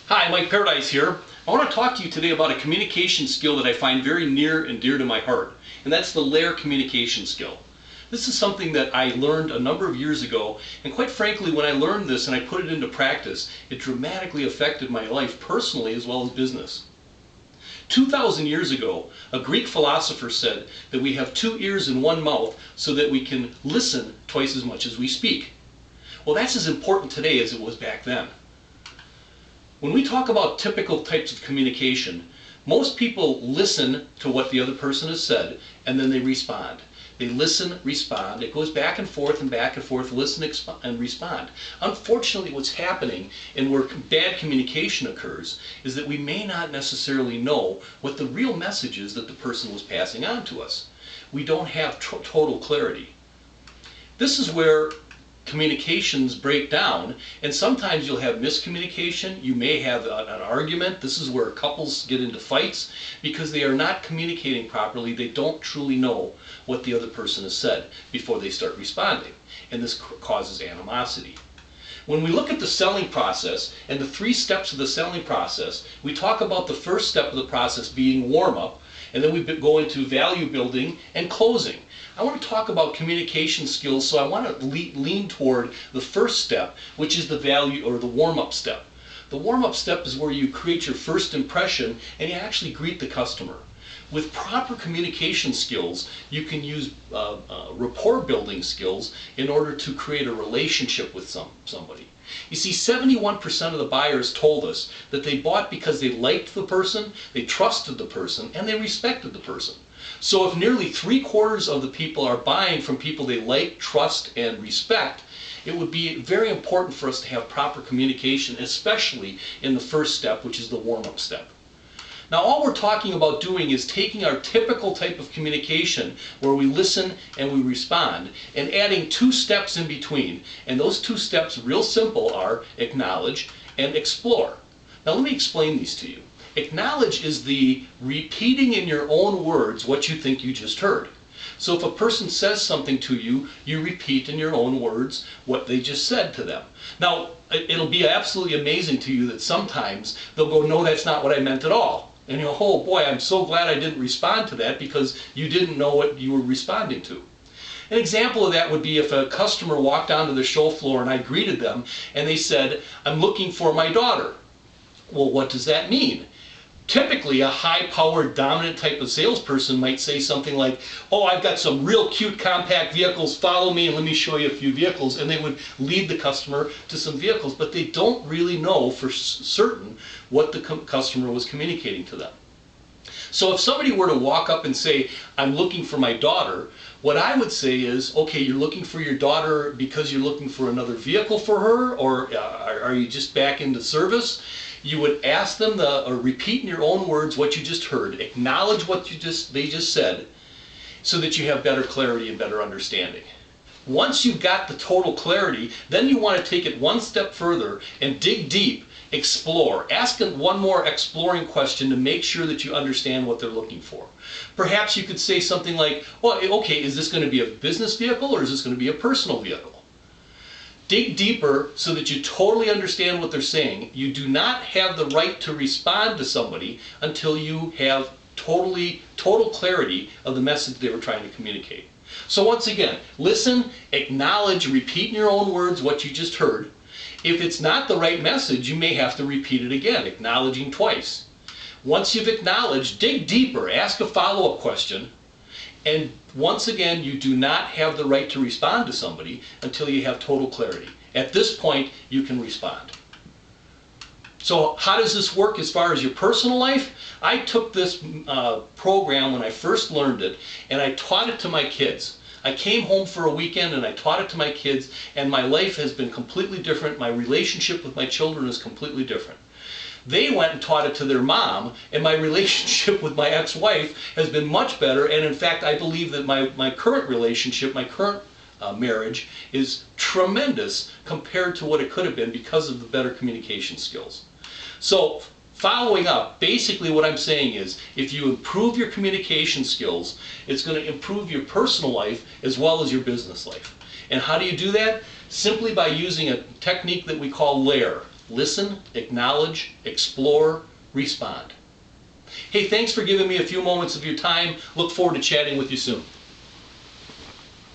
Hi, Mike Paradies here. I want to talk to you today about a communication skill that I find very near and dear to my heart, and that's the LAER communication skill. This is something that I learned a number of years ago, and quite frankly, when I learned this and I put it into practice, it dramatically affected my life personally as well as business. 2,000 years ago, a Greek philosopher said that we have two ears and one mouth so that we can listen twice as much as we speak. Well, that's as important today as it was back then. When we talk about typical types of communication, most people listen to what the other person has said and then they respond. They listen, respond. It goes back and forth, listen and respond. Unfortunately, what's happening and where bad communication occurs is that we may not necessarily know what the real message is that the person was passing on to us. We don't have total clarity. This is where communications break down, and sometimes you'll have miscommunication. You may have an argument. This is where couples get into fights because they are not communicating properly. They don't truly know what the other person has said before they start responding, and this causes animosity. When we look at the selling process and the 3 steps of the selling process, we talk about the first step of the process being warm-up, and then we go into value building and closing. I want to talk about communication skills, so I want to lean toward the first step, which is the value or the warm-up step. The warm-up step is where you create your first impression and you actually greet the customer. With proper communication skills, you can use rapport building skills in order to create a relationship with somebody. You see, 71% of the buyers told us that they bought because they liked the person, they trusted the person, and they respected the person. So if nearly 3/4 of the people are buying from people they like, trust, and respect, it would be very important for us to have proper communication, especially in the first step, which is the warm-up step. Now, all we're talking about doing is taking our typical type of communication where we listen and we respond and adding 2 steps in between. And those 2 steps, real simple, are acknowledge and explore. Now, let me explain these to you. Acknowledge is the repeating in your own words what you think you just heard. So if a person says something to you, you repeat in your own words what they just said to them. Now, it'll be absolutely amazing to you that sometimes they'll go, "No, that's not what I meant at all." And you'll, "Oh boy, I'm so glad I didn't respond to that because you didn't know what you were responding to." An example of that would be if a customer walked onto the show floor and I greeted them and they said, "I'm looking for my daughter." Well, what does that mean? Typically, a high-powered, dominant type of salesperson might say something like, "Oh, I've got some real cute compact vehicles, follow me and let me show you a few vehicles," and they would lead the customer to some vehicles, but they don't really know for certain what the customer was communicating to them. So if somebody were to walk up and say, "I'm looking for my daughter," what I would say is, okay, you're looking for your daughter because you're looking for another vehicle for her, or are you just back into service? You would ask them or repeat in your own words what you just heard. Acknowledge what they just said so that you have better clarity and better understanding. Once you've got the total clarity, then you want to take it 1 step further and dig deep, explore. Ask them one more exploring question to make sure that you understand what they're looking for. Perhaps you could say something like, "Well, okay, is this going to be a business vehicle or is this going to be a personal vehicle?" Dig deeper so that you totally understand what they're saying. You do not have the right to respond to somebody until you have total clarity of the message they were trying to communicate. So once again, listen, acknowledge, repeat in your own words what you just heard. If it's not the right message, you may have to repeat it again, acknowledging twice. Once you've acknowledged, dig deeper, ask a follow-up question. And once again, you do not have the right to respond to somebody until you have total clarity. At this point, you can respond. So how does this work as far as your personal life? I took this program when I first learned it, and I taught it to my kids. I came home for a weekend and I taught it to my kids, and my life has been completely different. My relationship with my children is completely different. They went and taught it to their mom, and my relationship with my ex-wife has been much better, and in fact I believe that my current relationship, my current marriage is tremendous compared to what it could have been because of the better communication skills. So following up, basically what I'm saying is if you improve your communication skills, it's going to improve your personal life as well as your business life. And how do you do that? Simply by using a technique that we call LAER. Listen, acknowledge, explore, respond. Hey, thanks for giving me a few moments of your time. Look forward to chatting with you soon.